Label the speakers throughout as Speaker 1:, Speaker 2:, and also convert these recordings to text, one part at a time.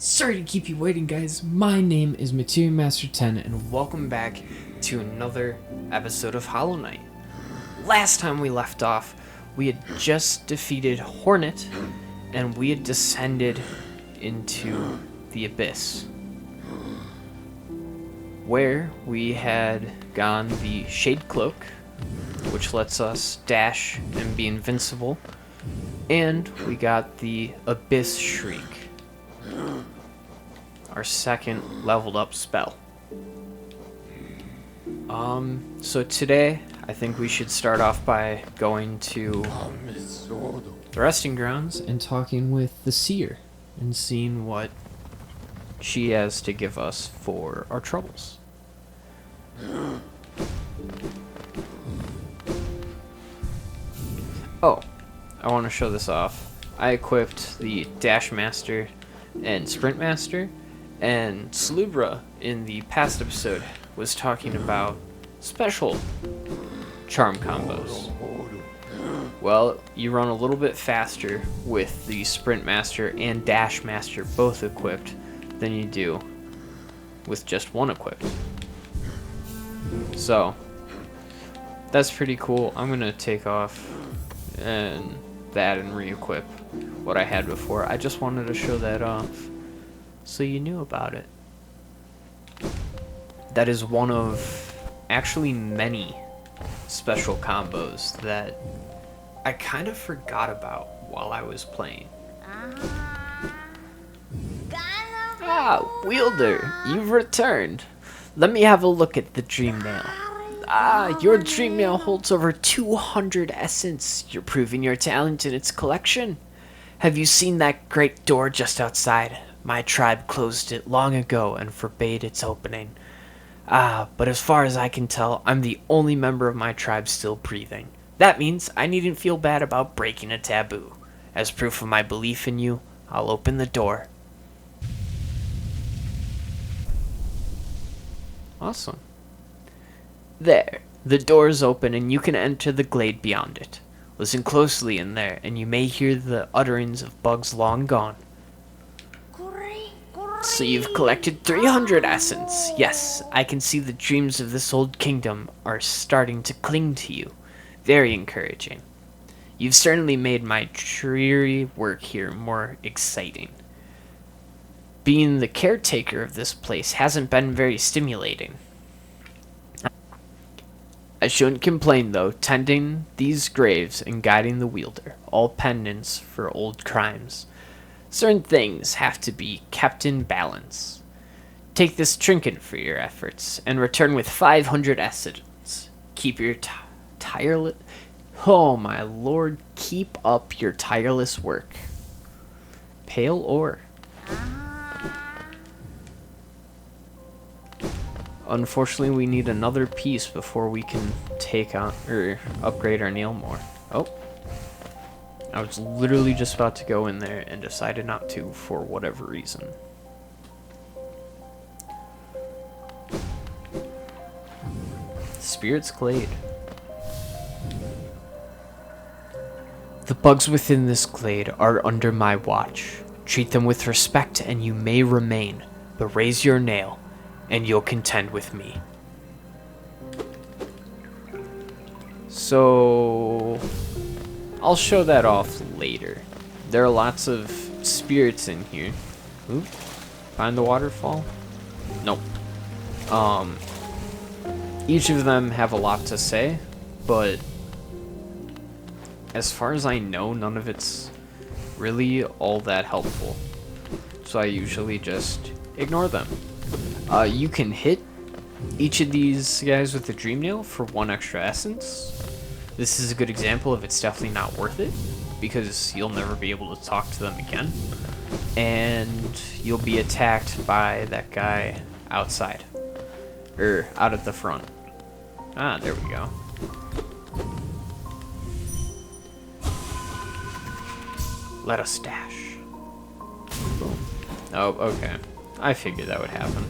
Speaker 1: Sorry to keep you waiting, guys. My name is Material Master 10, and welcome back to another episode of Hollow Knight. Last time we left off, we had just defeated Hornet, and we had descended into the Abyss, where we had gone the Shade Cloak, which lets us dash and be invincible, and we got the Abyss Shriek, our second leveled up spell. So today, I think we should start off by going to the resting grounds and talking with the seer and seeing what she has to give us for our troubles. Oh, I want to show this off. I equipped the Dash Master and Sprint Master, and Slubra in the past episode was talking about special charm combos. Well, you run a little bit faster with the Sprint Master and Dash Master both equipped than you do with just one equipped. So, that's pretty cool. I'm gonna take off and re-equip what I had before. I just wanted to show that off so you knew about it. That is one of actually many special combos that I kind of forgot about while I was playing. Ah, Wielder, you've returned. Let me have a look at the Dream Nail. Ah, your Dream Nail holds over 200 essence. You're proving your talent in its collection. Have you seen that great door just outside? My tribe closed it long ago and forbade its opening. Ah, but as far as I can tell, I'm the only member of my tribe still breathing. That means I needn't feel bad about breaking a taboo. As proof of my belief in you, I'll open the door. Awesome. There, the door is open and you can enter the glade beyond it. Listen closely in there and you may hear the utterings of bugs long gone. So you've collected 300 essence. Yes, I can see the dreams of this old kingdom are starting to cling to you. Very encouraging. You've certainly made my dreary work here more exciting. Being the caretaker of this place hasn't been very stimulating. I shouldn't complain though, tending these graves and guiding the wielder, all penance for old crimes. Certain things have to be kept in balance. Take this trinket for your efforts, and return with 500 essence. Keep your tireless... Oh my lord, keep up your tireless work. Pale ore. Unfortunately, we need another piece before we can take on or upgrade our nail more. Oh. I was literally just about to go in there and decided not to for whatever reason. Spirit's Glade. The bugs within this glade are under my watch. Treat them with respect and you may remain, but raise your nail and you'll contend with me. So I'll show that off later. There are lots of spirits in here. Oop. Find the waterfall? Nope. Each of them have a lot to say, but as far as I know, none of it's really all that helpful. So I usually just ignore them. You can hit each of these guys with the Dream Nail for 1 extra essence. This is a good example of it's definitely not worth it, because you'll never be able to talk to them again. And you'll be attacked by that guy outside. Or out at the front. Ah, there we go. Let us dash. Boom. Oh, okay. I figured that would happen.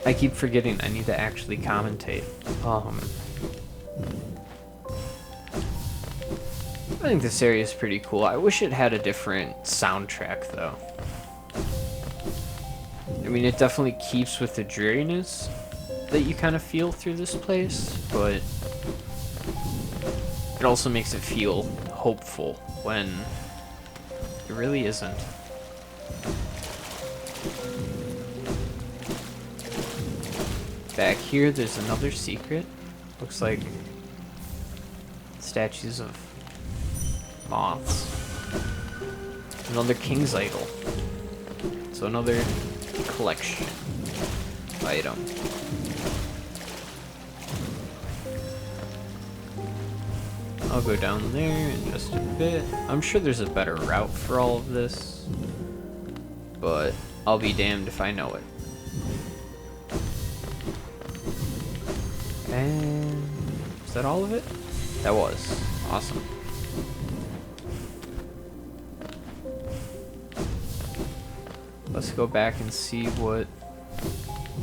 Speaker 1: I keep forgetting I need to actually commentate. I think this area is pretty cool. I wish it had a different soundtrack, though. I mean, it definitely keeps with the dreariness that you kind of feel through this place, but it also makes it feel hopeful when it really isn't. Back here, there's another secret. Looks like statues of moths. Another king's idol. So another collection item. I'll go down there in just a bit. I'm sure there's a better route for all of this, but I'll be damned if I know it. And is that all of it? That was awesome. Let's go back and see what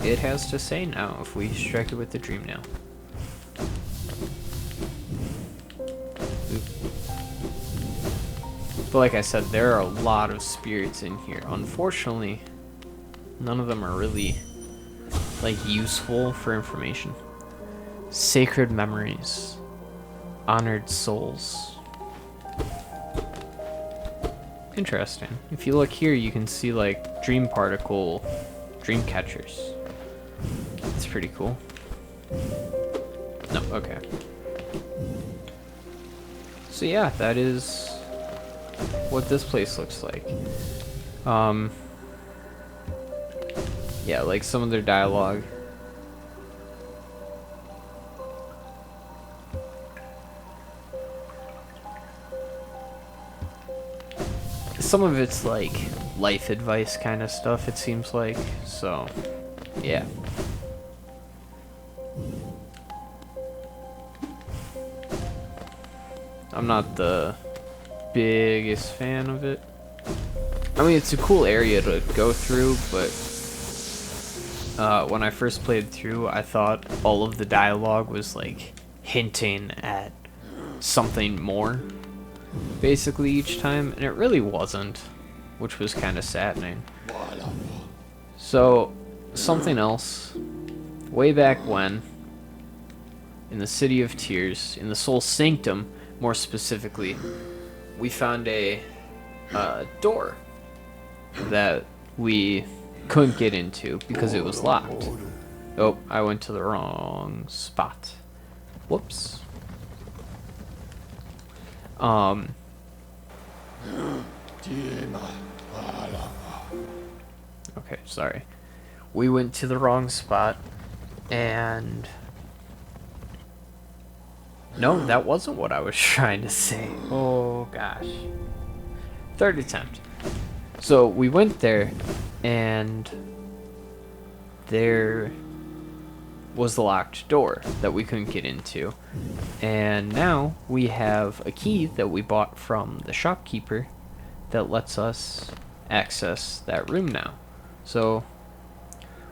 Speaker 1: it has to say now if we strike it with the dream nail. But like I said, there are a lot of spirits in here. Unfortunately, none of them are really like useful for information. Sacred memories, honored souls. Interesting. If you look here, you can see like dream particle, dream catchers. That's pretty cool. No, okay. So yeah, that is what this place looks like. Yeah, like some of their dialogue. Some of it's like life advice kind of stuff, it seems like. So, yeah. I'm not the biggest fan of it. I mean, it's a cool area to go through, but when I first played through, I thought all of the dialogue was like hinting at something more, basically each time, and it really wasn't, which was kind of saddening. So, something else. Way back when, in the City of Tears, in the Soul Sanctum, more specifically, we found a door that we couldn't get into because it was locked. Oh, I went to the wrong spot. Whoops. Okay, sorry. We went to the wrong spot, and no, that wasn't what I was trying to say. Oh gosh. Third attempt. So we went there, and there was the locked door that we couldn't get into. And now we have a key that we bought from the shopkeeper that lets us access that room now. So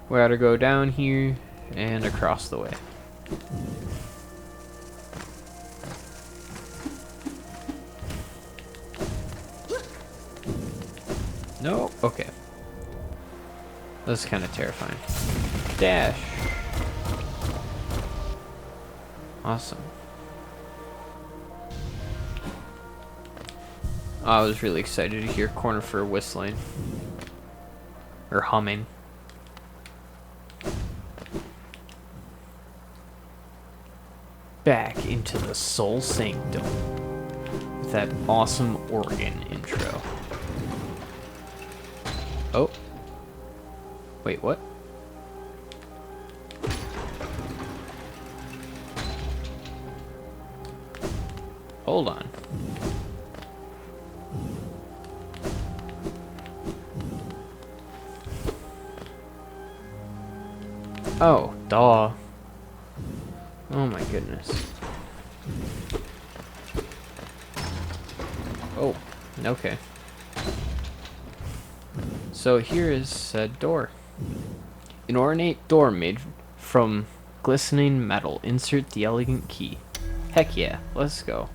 Speaker 1: we gotta go down here and across the way. No? Okay. That's kind of terrifying. Dash. Awesome. I was really excited to hear Cornifer whistling. Or humming. Back into the Soul Sanctum with that awesome organ intro. Oh. Wait, what? Hold on. Oh, duh. Oh my goodness. Oh, okay. So here is said door. An ornate door made from glistening metal. Insert the elegant key. Heck yeah, let's go.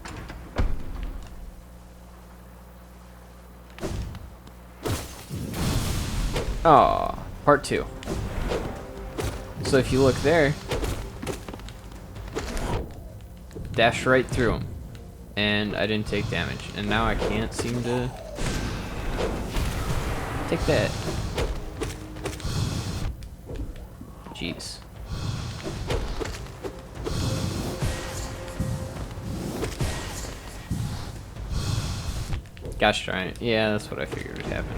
Speaker 1: Oh, part 2. So if you look there, dash right through him, and I didn't take damage. And now I can't seem to take that. Jeez. Gosh darn it. Yeah, that's what I figured would happen.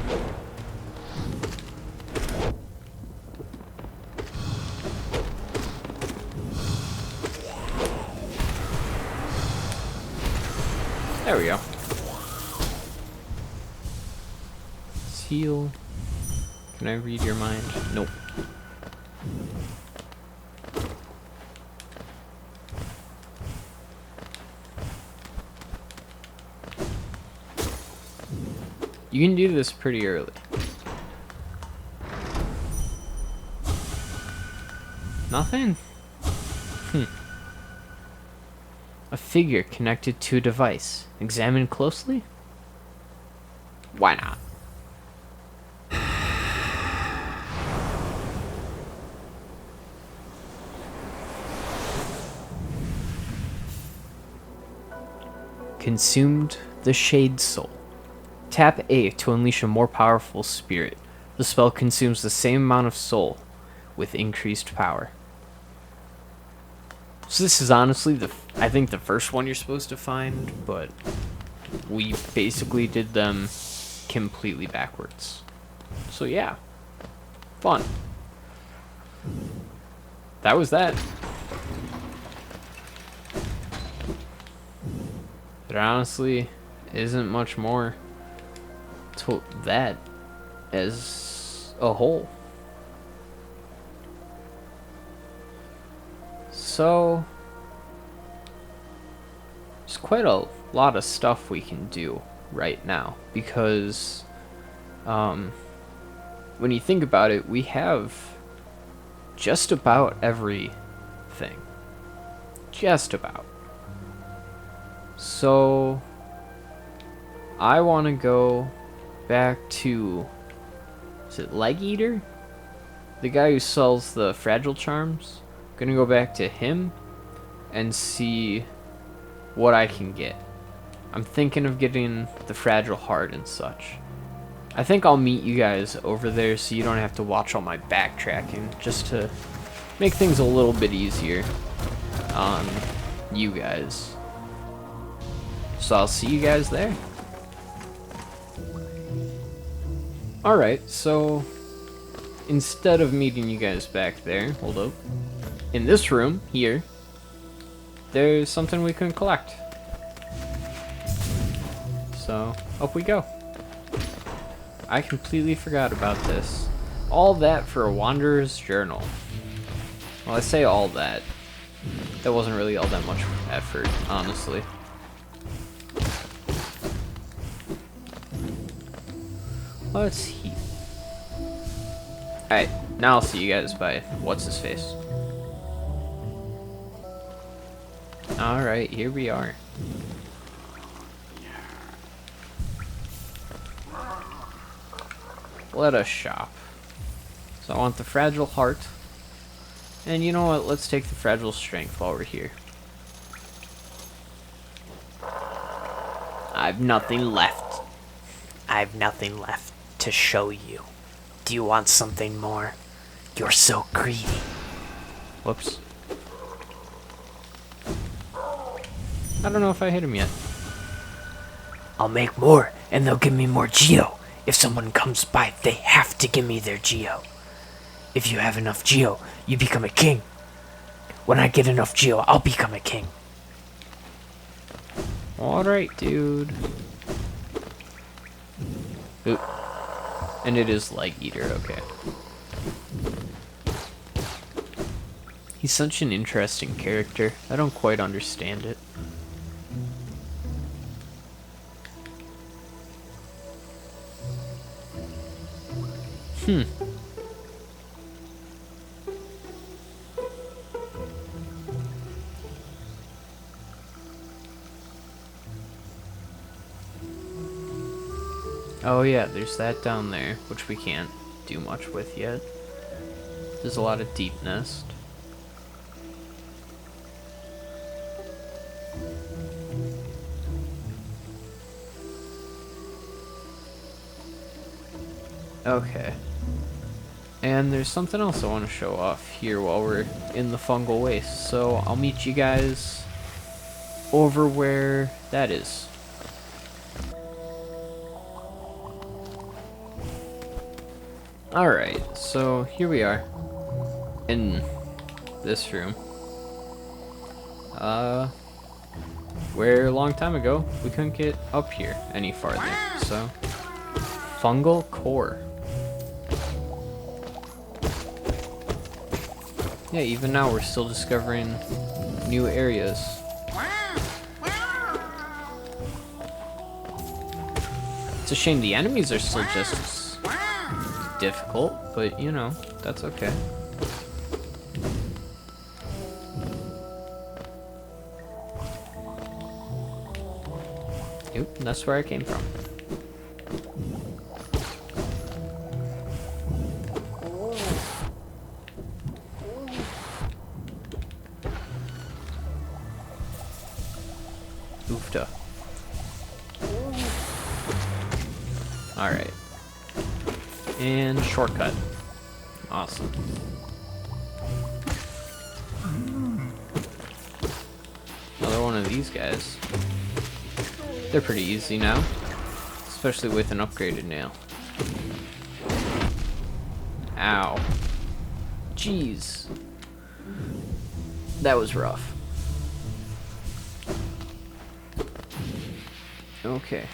Speaker 1: There we go. Seal. Can I read your mind? Nope. You can do this pretty early. Nothing? A figure connected to a device. Examine closely? Why not? Consumed the Shade Soul. Tap A to unleash a more powerful spirit. The spell consumes the same amount of soul with increased power. So this is honestly I think the first one you're supposed to find, but we basically did them completely backwards. So yeah, fun. That was that. There honestly isn't much more to that as a whole. So there's quite a lot of stuff we can do right now because when you think about it, we have just about everything. Just about. So I want to go back to, is it Leg Eater? The guy who sells the fragile charms. Gonna go back to him and see what I can get. I'm thinking of getting the fragile heart and such. I think I'll meet you guys over there so you don't have to watch all my backtracking, just to make things a little bit easier on you guys. So I'll see you guys there. Alright, so instead of meeting you guys back there, hold up. In this room, here, there's something we can collect. So, up we go. I completely forgot about this. All that for a Wanderer's Journal. Well, I say all that. That wasn't really all that much effort, honestly. Let's see. Alright, now I'll see you guys by what's-his-face. Alright, here we are. Let us shop. So I want the fragile heart. And you know what? Let's take the fragile strength while we're here. I've nothing left.
Speaker 2: I've nothing left to show you. Do you want something more? You're so greedy.
Speaker 1: Whoops. I don't know if I hit him yet.
Speaker 2: I'll make more, and they'll give me more Geo. If someone comes by, they have to give me their Geo. If you have enough Geo, you become a king. When I get enough Geo, I'll become a king.
Speaker 1: Alright, dude. Oop. And it is Leg Eater, okay. He's such an interesting character. I don't quite understand it. Oh yeah, there's that down there, which we can't do much with yet. There's a lot of deep nest. Okay. And there's something else I want to show off here while we're in the fungal waste. So I'll meet you guys over where that is. Alright, so here we are in this room. Where a long time ago we couldn't get up here any farther. So, fungal core. Yeah, even now we're still discovering new areas. It's a shame the enemies are still just as difficult, but you know, that's okay. Oop, that's where I came from. Oofta. Alright. And shortcut. Awesome. Another one of these guys. They're pretty easy now, especially with an upgraded nail. Ow. Jeez. That was rough. Okay.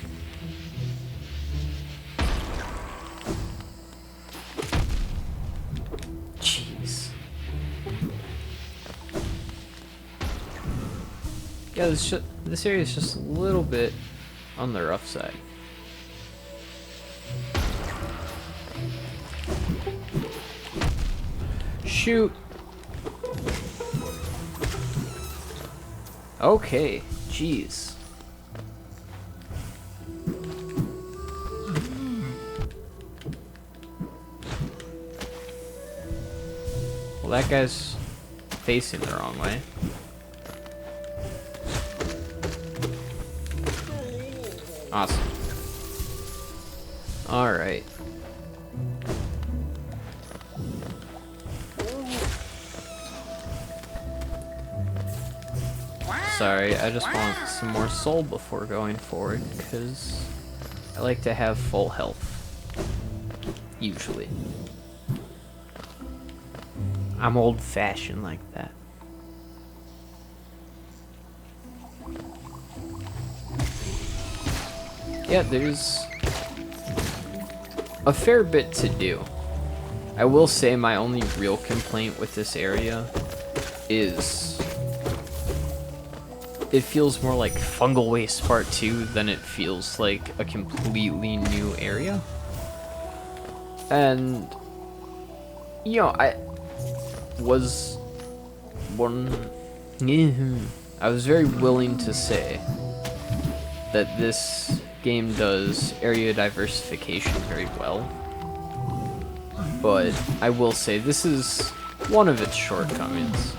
Speaker 1: Jeez. Yeah, this area is just a little bit on the rough side. Shoot. Okay, jeez. Well, that guy's facing the wrong way. Awesome. Alright. Sorry, I just want some more soul before going forward, because I like to have full health. Usually. I'm old-fashioned like that. Yeah, there's a fair bit to do. I will say my only real complaint with this area is it feels more like Fungal Waste Part 2 than it feels like a completely new area. And, you know, I was very willing to say that this game does area diversification very well, but I will say this is one of its shortcomings.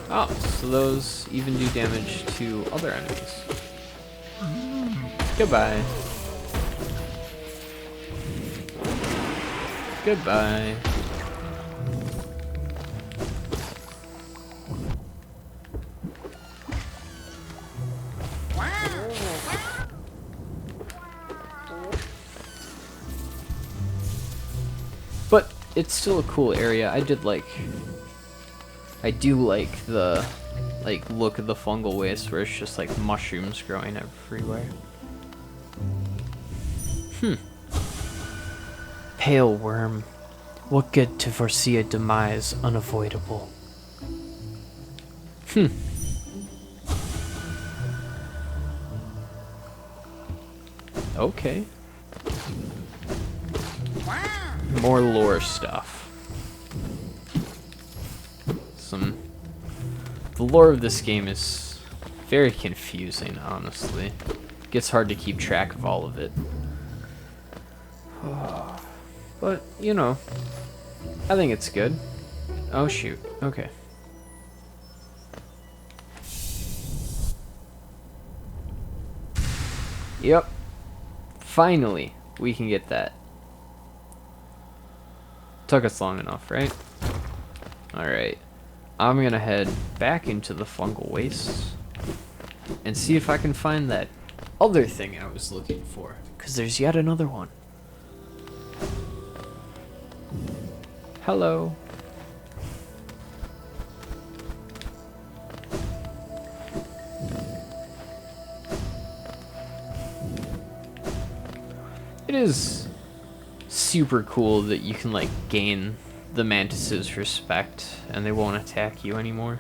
Speaker 1: Oh, so those even do damage to other enemies. Goodbye. Goodbye. But it's still a cool area. I do like the look of the fungal waste where it's just like mushrooms growing everywhere. Pale worm. What good to foresee a demise unavoidable? Okay. More lore stuff. The lore of this game is very confusing, honestly. It gets hard to keep track of all of it. But, you know, I think it's good. Oh, shoot. Okay. Yep. Finally, we can get that. Took us long enough, right? Alright. I'm gonna head back into the fungal wastes and see if I can find that other thing I was looking for. Because there's yet another one. Hello. It is super cool that you can, like, gain the mantis's respect and they won't attack you anymore.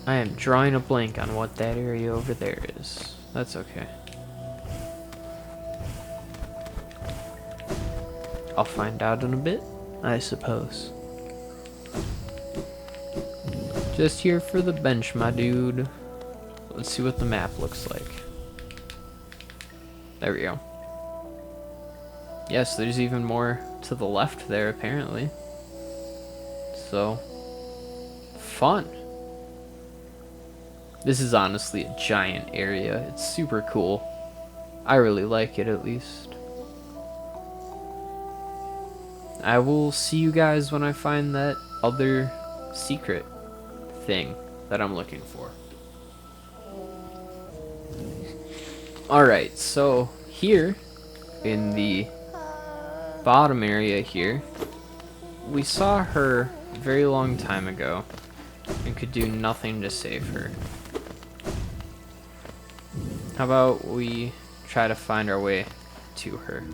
Speaker 1: I am drawing a blank on what that area over there is. That's okay. I'll find out in a bit, I suppose. Just here for the bench, my dude. Let's see what the map looks like. There we go. Yes, there's even more to the left there, apparently. So, fun. This is honestly a giant area. It's super cool. I really like it, at least. I will see you guys when I find that other secret thing that I'm looking for. Alright, so here in the bottom area here, we saw her a very long time ago and could do nothing to save her. How about we try to find our way to her?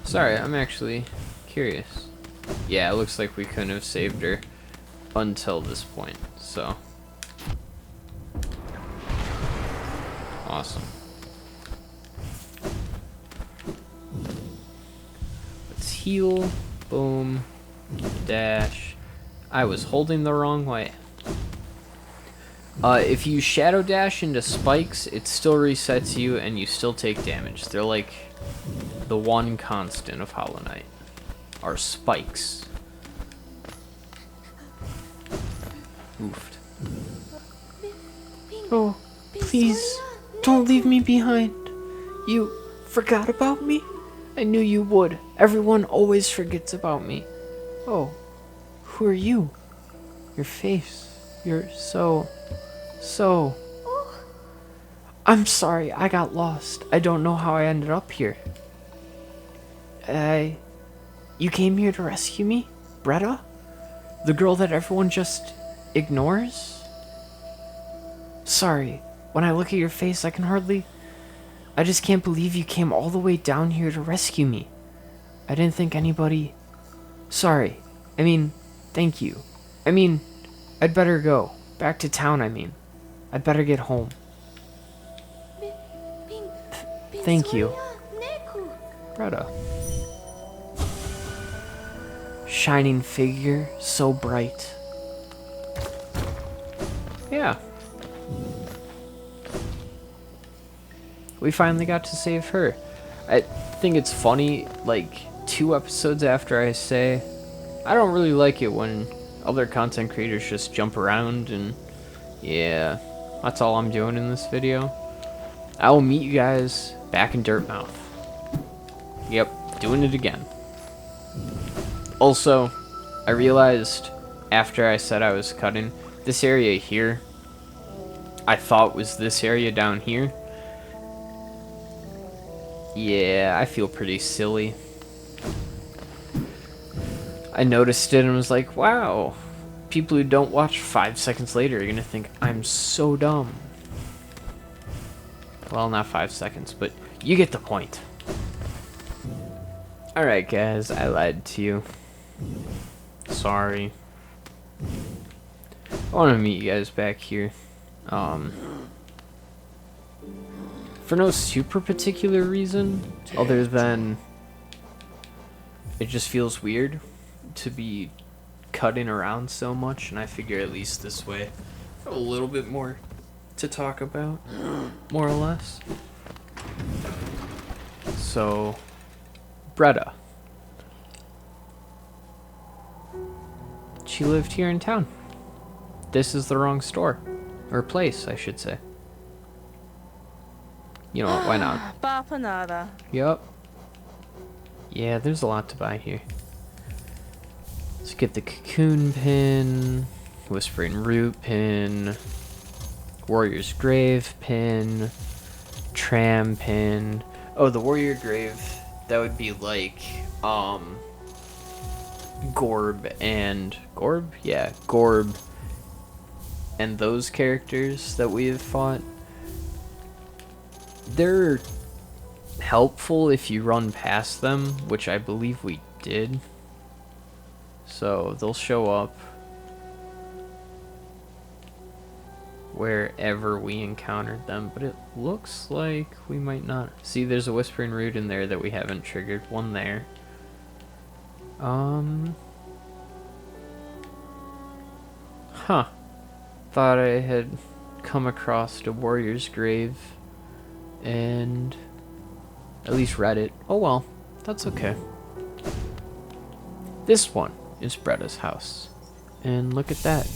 Speaker 1: Sorry, I'm actually curious. Yeah, it looks like we couldn't have saved her until this point, so. Awesome. Let's heal. Boom. Dash. I was holding the wrong way. If you shadow dash into spikes, it still resets you and you still take damage. They're like the one constant of Hollow Knight are spikes. Oofed. Oh, please, don't leave me behind. You forgot about me? I knew you would. Everyone always forgets about me. Oh, who are you? Your face. You're so... I'm sorry, I got lost. I don't know how I ended up here. You came here to rescue me? Bretta? The girl that everyone just ignores? Sorry, when I look at your face, I just can't believe you came all the way down here to rescue me. I didn't think anybody... Sorry. I mean, thank you. I mean, I'd better go. Back to town, I mean. I'd better get home. Thank you. Bretta. Shining figure, so bright. Yeah. We finally got to save her. I think it's funny, like, 2 episodes after I say, I don't really like it when other content creators just jump around, and yeah, that's all I'm doing in this video. I will meet you guys back in Dirtmouth. Yep, doing it again. Also, I realized after I said I was cutting, this area here, I thought was this area down here. Yeah, I feel pretty silly. I noticed it and was like, wow, people who don't watch 5 seconds later are gonna think I'm so dumb. Well, not 5 seconds, but you get the point. Alright guys, I lied to you. Sorry. I want to meet you guys back here. For no super particular reason, other than it just feels weird to be cutting around so much, and I figure at least this way a little bit more to talk about, more or less. So, Bretta. She lived here in town. This is the wrong store. Or place, I should say. You know what, why not?
Speaker 3: Bapanada.
Speaker 1: Yup. Yeah, there's a lot to buy here. Let's get the cocoon pin, whispering root pin, warrior's grave pin, tram pin. Oh, the warrior grave, that would be like, Gorb and... Gorb? Yeah, Gorb and those characters that we have fought. They're helpful if you run past them, which I believe we did. So they'll show up wherever we encountered them, but it looks like we might not. See, there's a whispering root in there that we haven't triggered. One there. Huh. Thought I had come across a warrior's grave and at least read it. Oh well, that's okay. This one is Bretta's house. And look at that.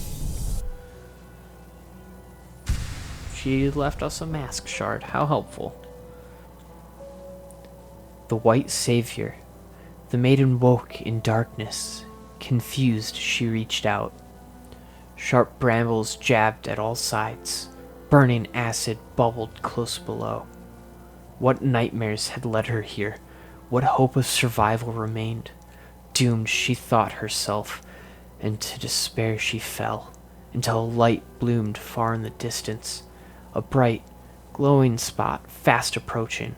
Speaker 1: She left us a mask shard. How helpful. The white savior. The maiden woke in darkness. Confused, she reached out. Sharp brambles jabbed at all sides. Burning acid bubbled close below. What nightmares had led her here? What hope of survival remained? Doomed she thought herself, and to despair she fell, until a light bloomed far in the distance, a bright, glowing spot fast approaching.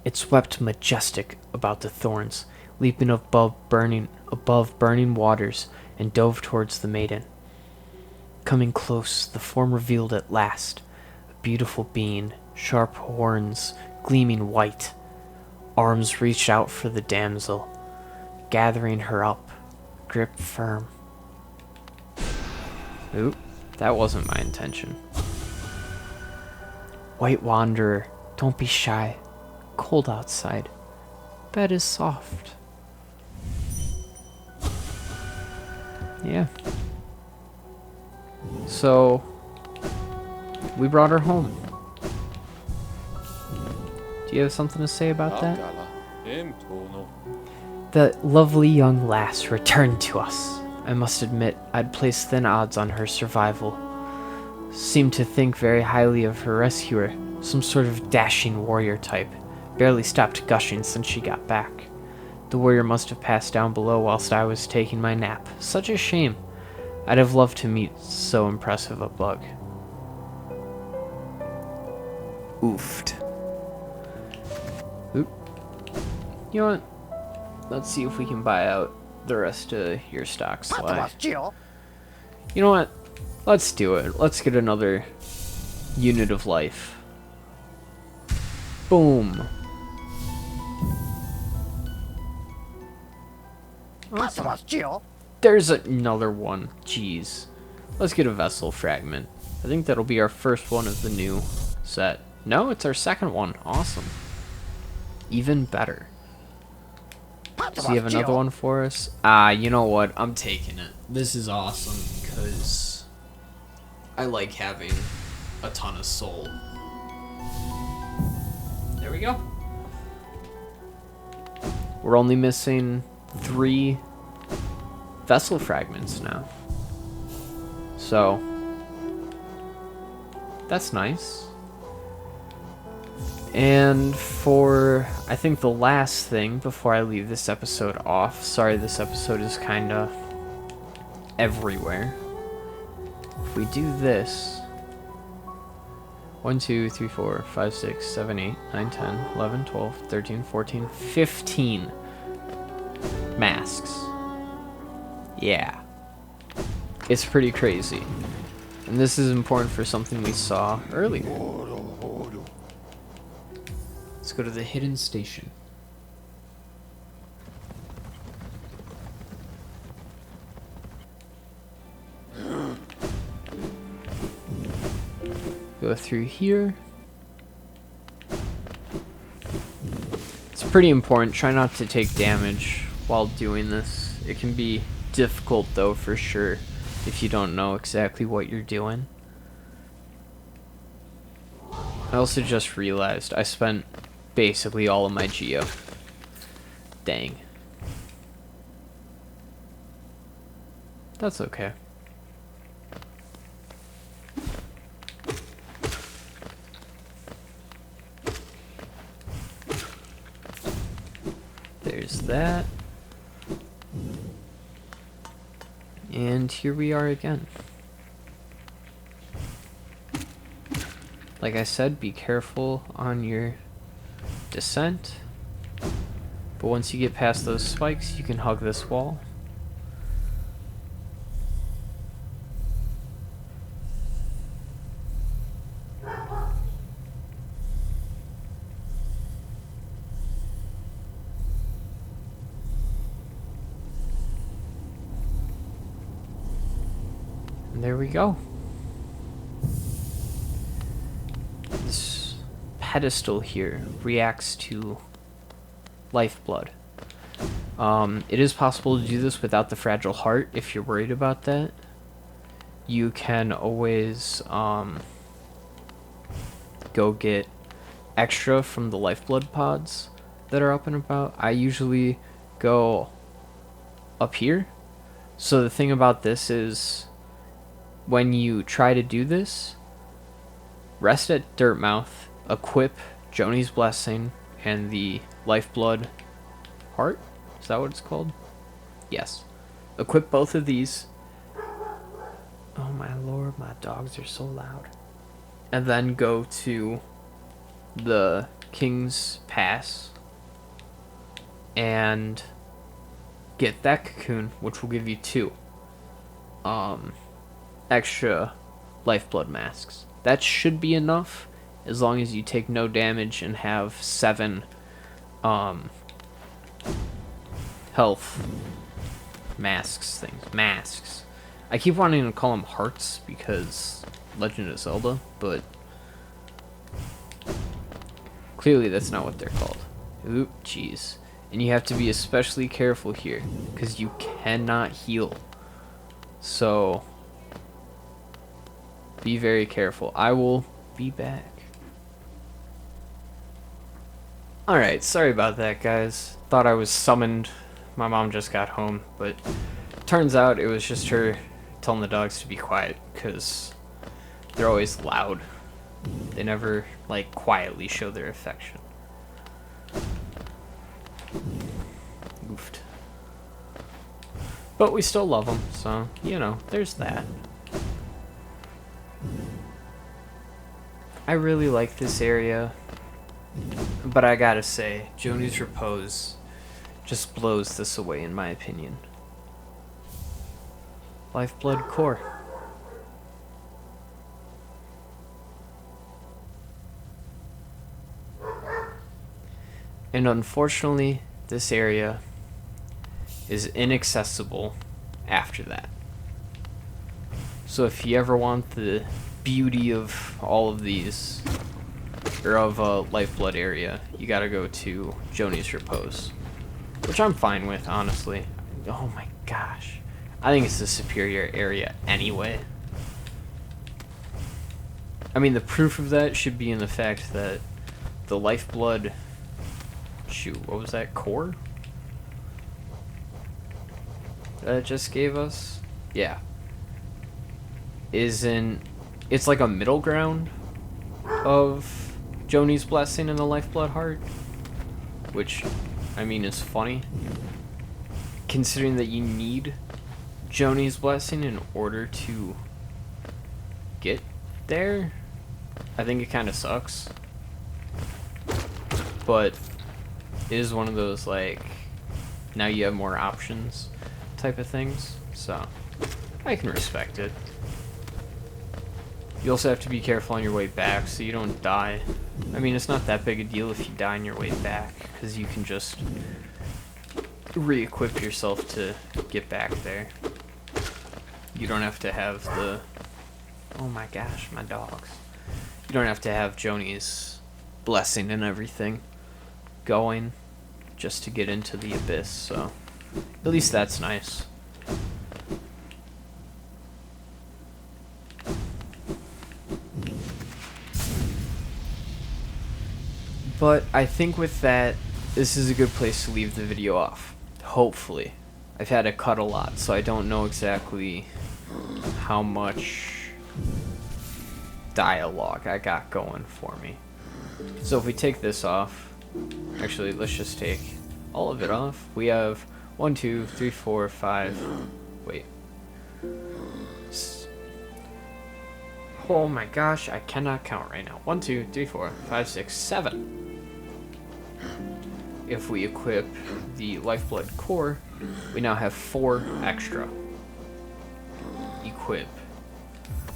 Speaker 1: It swept majestic about the thorns, leaping above burning waters, and dove towards the maiden. Coming close, the form revealed at last, a beautiful being, sharp horns gleaming white. Arms reached out for the damsel, gathering her up, grip firm. Oop, that wasn't my intention. White wanderer, don't be shy. Cold outside. Bed is soft. Yeah. So, we brought her home. Do you have something to say about that? The lovely young lass returned to us. I must admit, I'd placed thin odds on her survival. Seemed to think very highly of her rescuer, some sort of dashing warrior type. Barely stopped gushing since she got back. The warrior must have passed down below whilst I was taking my nap. Such a shame. I'd have loved to meet so impressive a bug. Oofed. Oop. You know what? Let's see if we can buy out the rest of your stock supply. You know what? Let's do it. Let's get another unit of life. Boom. Awesome. There's another one. Jeez. Let's get a vessel fragment. I think that'll be our first one of the new set. No, it's our second one. Awesome. Even better. Does he have another one for us? You know what? I'm taking it. This is awesome because I like having a ton of soul. There we go. We're only missing 3 vessel fragments now. So, that's nice. And for, I think, the last thing before I leave this episode off, sorry this episode is kinda everywhere. If we do this, 1, 2, 3, 4, 5, 6, 7, 8, 9, 10, 11, 12, 13, 14, 15 masks. Yeah. It's pretty crazy. And this is important for something we saw earlier. Let's go to the hidden station. Go through here. It's pretty important. Try not to take damage while doing this. It can be difficult though, for sure, if you don't know exactly what you're doing. I also just realized I spent basically all of my geo. Dang. That's okay. There's that. And here we are again. Like I said, be careful on your descent. But once you get past those spikes, you can hug this wall. And there we go. This pedestal here reacts to lifeblood. It is possible to do this without the fragile heart if you're worried about that. You can always go get extra from the lifeblood pods that are up and about. I usually go up here. So the thing about this is, when you try to do this, rest at Dirtmouth, equip Joni's Blessing and the Lifeblood Heart. Is that what it's called? Yes. Equip both of these. Oh my lord, my dogs are so loud. And then go to the King's Pass and get that cocoon, which will give you 2 extra lifeblood masks. That should be enough as long as you take no damage and have 7 health masks. I keep wanting to call them hearts because Legend of Zelda, but clearly that's not what they're called. Oop, jeez. And you have to be especially careful here because you cannot heal. So be very careful. I will be back. Alright, sorry about that, guys. Thought I was summoned. My mom just got home, but turns out it was just her telling the dogs to be quiet because they're always loud. They never, like, quietly show their affection. Oofed. But we still love them, so, you know, there's that. I really like this area, but I gotta say, Joni's Repose just blows this away in my opinion. Lifeblood Core. And unfortunately, this area is inaccessible after that. So if you ever want the beauty of all of these, or of a Lifeblood area, you gotta go to Joni's Repose, which I'm fine with, honestly. Oh my gosh. I think it's the superior area anyway. I mean, the proof of that should be in the fact that the Lifeblood... Shoot, what was that? Core? That it just gave us? Yeah. It's like a middle ground of Joni's Blessing and the Lifeblood Heart. Which, I mean, is funny. Considering that you need Joni's Blessing in order to get there, I think it kind of sucks. But it is one of those, like, now you have more options type of things, so I can respect it. You also have to be careful on your way back so you don't die I mean, it's not that big a deal if you die on your way back, because you can just re-equip yourself to get back there. You don't have to have the... Oh my gosh, my dogs. You don't have to have Joni's blessing and everything going just to get into the abyss, so at least that's nice. But I think with that, this is a good place to leave the video off. Hopefully. I've had to cut a lot, so I don't know exactly how much dialogue I got going for me. So if we take this off, actually let's just take all of it off. We have 1, 2, 3, 4, 5, wait. Oh my gosh, I cannot count right now. 1, 2, 3, 4, 5, 6, 7. If we equip the Lifeblood Core, we now have 4 extra. Equip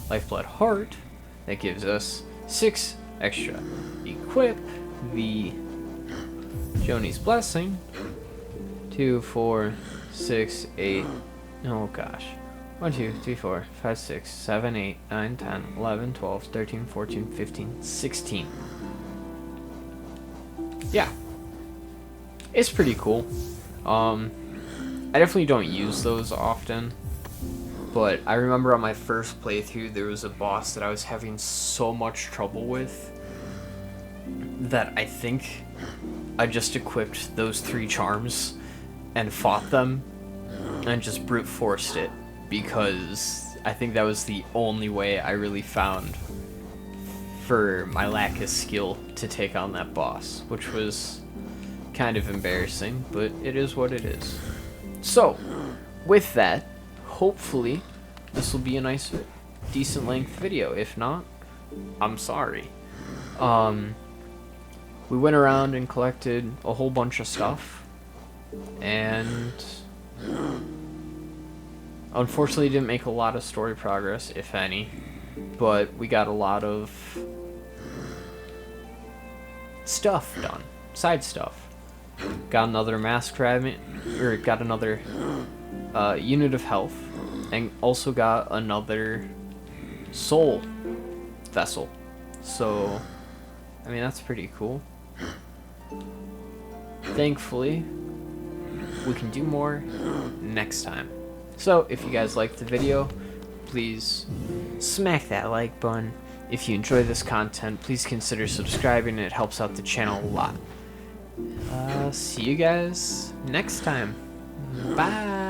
Speaker 1: Lifeblood Heart, that gives us 6 extra. Equip the Joni's Blessing, 2, 4, 6, 8, oh gosh. 1, 2, 3, 4, 5, 6, 7, 8, 9, 10, 11, 12, 13, 14, 15, 16. Yeah. It's pretty cool. I definitely don't use those often, but I remember on my first playthrough there was a boss that I was having so much trouble with that I think I just equipped those 3 charms and fought them and just brute forced it, because I think that was the only way I really found for my lack of skill to take on that boss, which was kind of embarrassing, but it is what it is. So, with that, hopefully this will be a nice, decent length video. If not, I'm sorry. We went around and collected a whole bunch of stuff, and unfortunately didn't make a lot of story progress, if any, but we got a lot of stuff done, side stuff. Got another mask fragment, or got another unit of health, and also got another soul vessel. So, I mean, that's pretty cool. Thankfully, we can do more next time. So, if you guys liked the video, please smack that like button. If you enjoy this content, please consider subscribing. It helps out the channel a lot. See you guys next time. Bye.